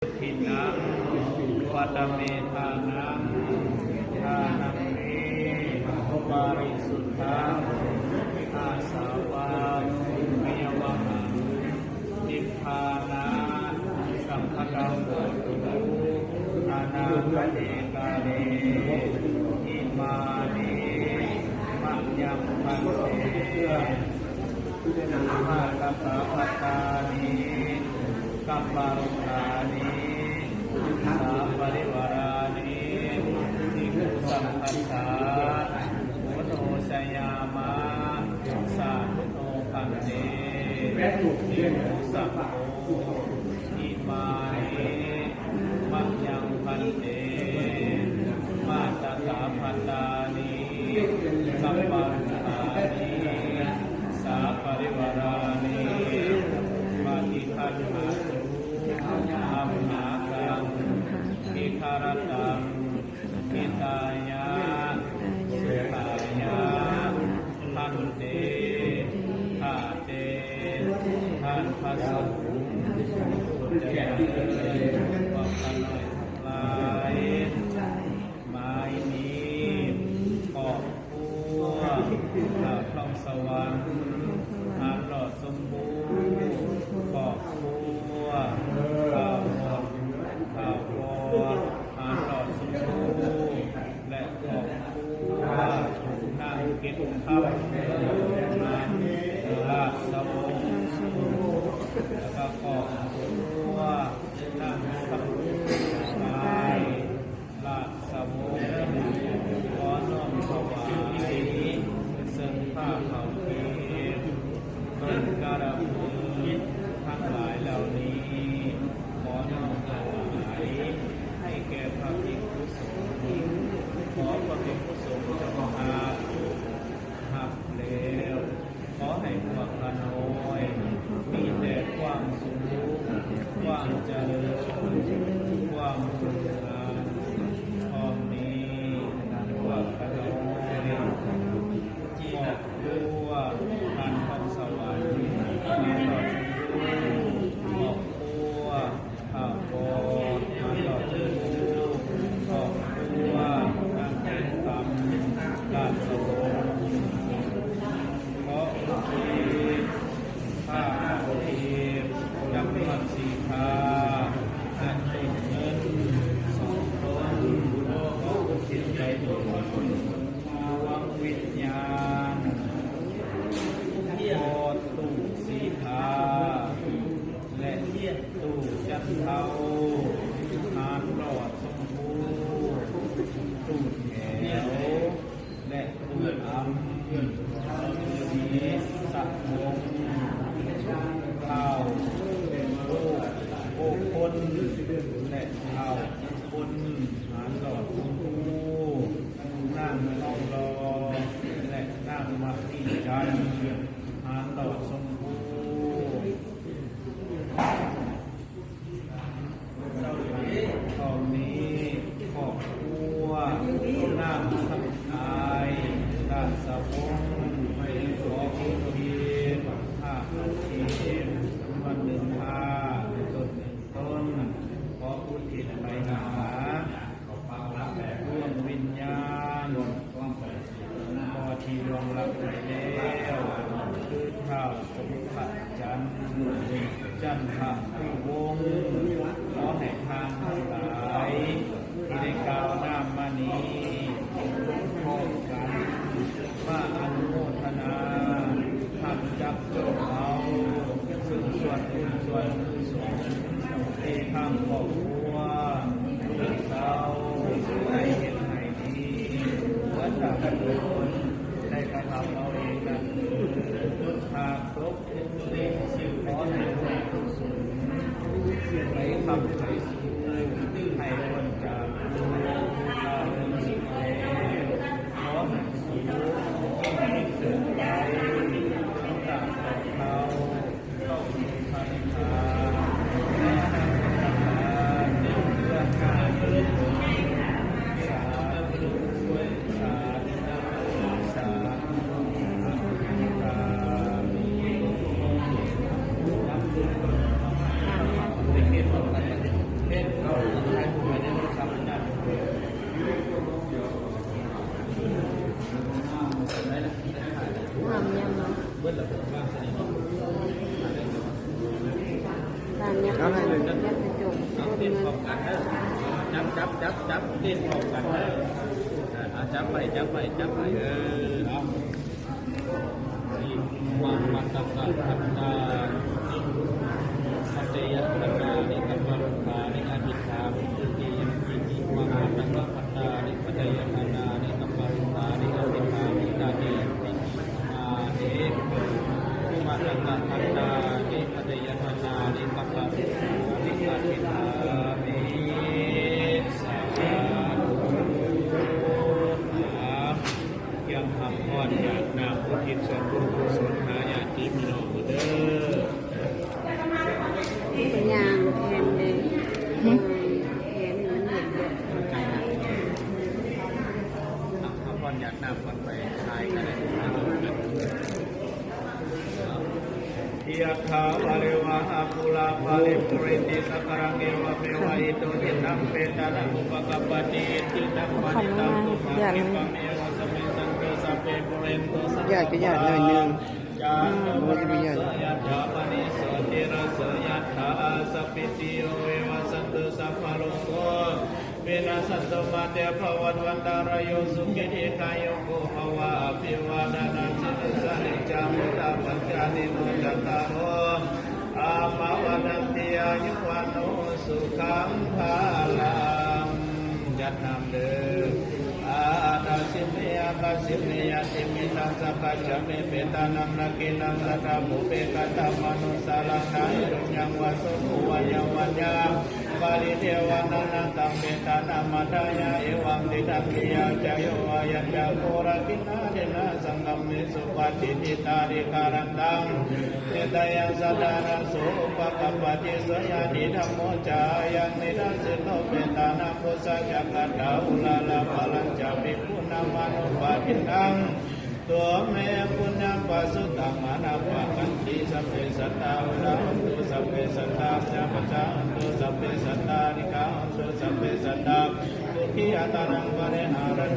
ทินังวัตเมธานังทานังเมบาริสุทธังอาสาวะเมวะหังนิพพานะสัมภะโหตุอานาคเตกาเลอิมานิมัจยังพันเตมาตตาปัตตานิกัปปารุธานิสาปริวารานิทิคุสัมปัสสะโมโนสยามะสาธุโนพันเตทิคุสัมโฆอิมานิมัจยังพันเตมาตตาปัตตานิกัปปารุธานิสาปริวารานิมาติคันหาอัมหากังอิคารตังอิตายะสุขายะทันเตทาเตทันภัสสะสุจยะวัปปะน้อยลายไม้นี้ขอบคู่ข้าวคล่องสวรรค์หาหลอดสมบูรณ์ขอบคู่ข้าวหมดข้าววอหาหลอดสมบูรณ์และขอบคู่นั่งกินข้าวมาลาสวงแล้วก็ขอบคู่นั่งขับไปลาสวงขอน้อมถวายซึ่งผ้าเขาเก็บเงินการะบุญทั้งหลายเหล่านี้ขอน้อมถวายให้แก่พระภิกษุสงฆ์ขอพระภิกษุสงฆ์จงหักแล้วขอให้พวกข้าน้อยมีแต่ความสุขความเจริญความสุขงามพร้อมนี้พวกข้าน้อยขอบตัวการทำสวรรค์มาต่อสู้ขอบตัวข้าวโพดมาต่อสู้ขอบตัวการแข่งขันราชวงศ์ขออุทิศข้าอุทิศจำพรรษีคาอันเป็นเงินสองตนขออุทิศใจทุกคนมาวังวิญญาณโอตุสีทาและตู้จันเทาทานหลอดสมบูรณ์ตู้แถวและตู้อัมสีสักวงข้าวโอคนและข้าวคนทานหลอดสมบูรณ์นั่งนองรอและนั่งมัดที่จันทานหลอดสมบูรณ์ตอนนี้ขอบคุณน้ำสังขายด้านสะวงขออุทิศผ้าอุทิศวันหนึ่งผ้าต้นหนึ่งต้นขออุทิศไปหาร่วมวิญญาณพอที่รวงรับไปแล้วคือข้าวสมผัสจันทร์ผู้วงขอให้ทางทั้งหลายที่ได้กล่าวน้ำมานี้พร้อมกันมาอนุโมทนาทำจับจงเอาซึ่งส่วนบุญส่วนกุศลที่ทำครอบครัวเราได้เห็นให้ดีและจากกันทุกคนได้กระทำเอาเองนั้นหากครบเด็กสิวขอให้ทุกส่วนไปทำให้ให้คนจากเราเรื่องสิ่งแล้วขอให้สูงให้เกิดใจต้องการเขาเข้าถึงพันธาและให้ทำงานในเรื่องการเงินสาธุช่วยสาธุสาธุตาเด็กเรียน เอาให้เลย เอาเต้นพร้อมกันเด้อจับเต้นพร้อมกันเด้อจับไปเอามัตตะคัตตาปัจเจยคัตตานิกัปปะรุปานิอภิธามุตุติยัมปิติมัตตะคัตตานิปัจเจยคัตตานิกัปปะรุปานิอภิธามุตติยัมปิติมาเอมัตตะคัตตานิปัจเจยคัตตานิกัปปะรุปานิอภิธามิสายังทำพรอยากนำอุทิศส่วนบุญกุศลหาญาติพี่น้องเด้อ เป็นยางแทนเลยแทนเหมือนเห็นเลย ทำพรอยากนำคนไปทายกันเลยยะถาวะเลวะหาปุราปะริปุริติสักการะเกวะเมวะอิโตจิตังเปตานะอุปกัปปติจิตังปะนิตังตุมาภิปังเมวะสมิสังเกสัพเพปุเรนโตสัพพะ ญาติก็ญาติหน่อยหนึง ยะยะถามณิโสติระโสยะถาสัพพิติโยเอวะสันตุสัพพะโลกโกวินาศตุมาเตภวัตวันตารโยสุขิติกายโกภวะอภิวาทนาสิริสนิจามุตตะปัญจานิโนจัตตารโออามาวันติอายุวันโนสุขังภาลังยัตนามเด้ออาตาสิเมยาปัสสิเมยติมิตังสัพพะจะเมเปตานังนาคินังสัตตะมุเปกัตตมนุสารังนายุญญังวะสุขุวัญญังวัญญังปาริเทวานันตังเปตานามัตยาเอวังติตังกิยาจโยวายัญญาโกราคินาเดนะสังกัมเมสุปฏิทิตาริการันตังเตตยังสัตตานังโสปะกัปปติสยานิธัมโมจายังนิทัสสิโนเปตานาโพสะจักขัดดาอุลาลาภลัญจาภิกขุนามานุปาทินังตัวเมปุญญปัสสุตังมานาภกันติสัพเพสัตตาอุลาหุตุสัพเพสัตตาญาปจาหุตุสัพเพสัตตานิกาหุตุสัพเพสัตตาทุกิยตานังปะเรหารัญ